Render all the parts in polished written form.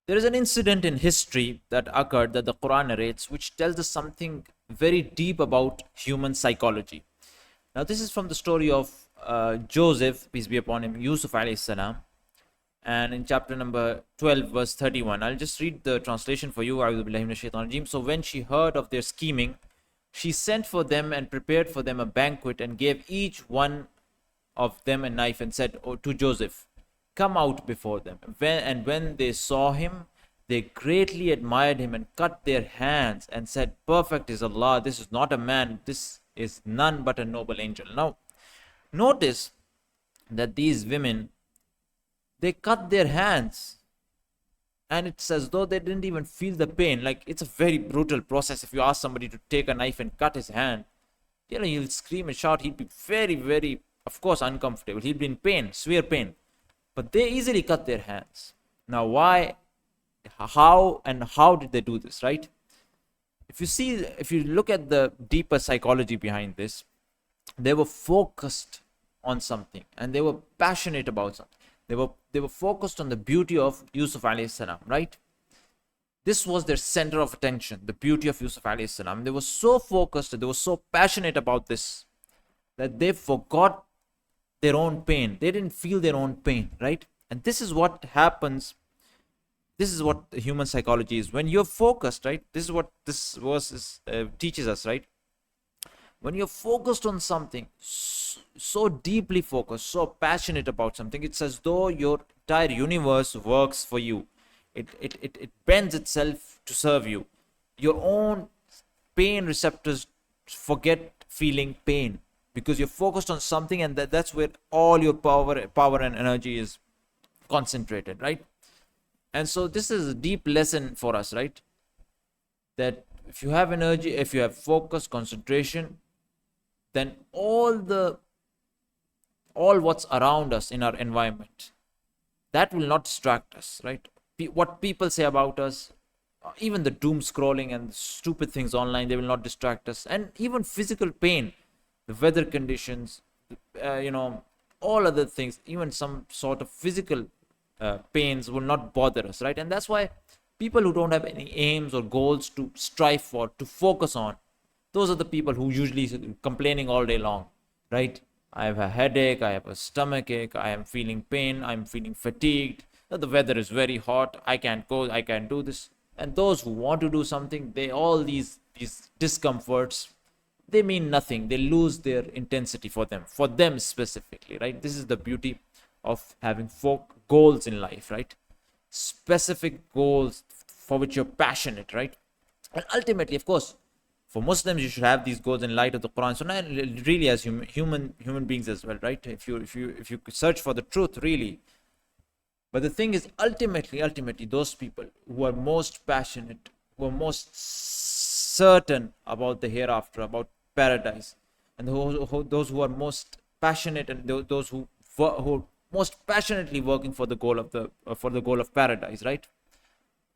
There is an incident in history that occurred that the Quran narrates, which tells us something very deep about human psychology. Now, this is from the story of Joseph, peace be upon him, Yusuf alayhi salam, and in chapter number 12, verse 31. I'll just read the translation for you. A'udhu billahi minash shaitanir rajim. So, when she heard of their scheming, she sent for them and prepared for them a banquet and gave each one of them a knife and said to Joseph, "Come out before them." When they saw him, they greatly admired him and cut their hands and said, "Perfect is Allah. This is not a man. This is none but a noble angel." Now, notice that these women, they cut their hands, and it's as though they didn't even feel the pain. Like, it's a very brutal process. If you ask somebody to take a knife and cut his hand, he'll scream and shout. He'd be very, very, of course, uncomfortable. He'd be in pain, severe pain. But they easily cut their hands. Now, why, how did they do this, right? If you look at the deeper psychology behind this, they were focused on something and they were passionate about something. They were focused on the beauty of Yusuf alayhi salam, right? This was their center of attention, the beauty of Yusuf alayhi salam. They were so focused, they were so passionate about this that they forgot their own pain. They didn't feel their own pain, right? And this is what happens. This is what human psychology is. When you're focused, right? This is what this verse teaches us, right? When you're focused on something, so deeply focused, so passionate about something, it's as though your entire universe works for you. It bends itself to serve you. Your own pain receptors forget feeling pain because you're focused on something, and that's where all your power and energy is concentrated, right? And so this is a deep lesson for us, right? That if you have energy, if you have focus, concentration, then all what's around us in our environment, that will not distract us, right? What people say about us, even the doom scrolling and stupid things online, they will not distract us. And even physical pain, the weather conditions, all other things, even some sort of physical pains will not bother us, right? And that's why people who don't have any aims or goals to strive for, to focus on, those are the people who usually complaining all day long, right? I have a headache, I have a stomach ache, I am feeling pain, I'm feeling fatigued, the weather is very hot, I can't go, I can't do this. And those who want to do something, all these discomforts, they mean nothing. They lose their intensity for them specifically, right? This is the beauty of having goals in life, right? Specific goals for which you're passionate, right? And ultimately, of course, for Muslims, you should have these goals in light of the Quran. So not really as human beings as well, right? If you search for the truth, really. But the thing is, ultimately, those people who are most passionate, who are most certain about the hereafter, about paradise, and those who are most passionate, and those who most passionately working for the goal of paradise, right?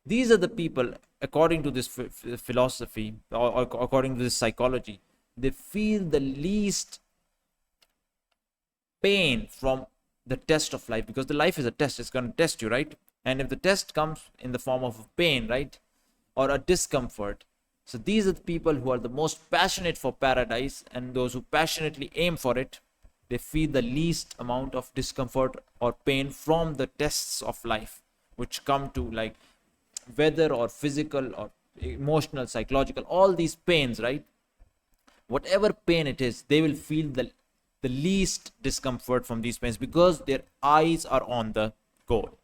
These are the people, according to this philosophy, or according to this psychology, they feel the least pain from the test of life, because the life is a test. It's going to test you, right? And if the test comes in the form of pain, right, or a discomfort, so these are the people who are the most passionate for paradise, and those who passionately aim for it, they feel the least amount of discomfort or pain from the tests of life, which come to, like, whether or physical or emotional, psychological, all these pains, right? Whatever pain it is, they will feel the least discomfort from these pains because their eyes are on the goal.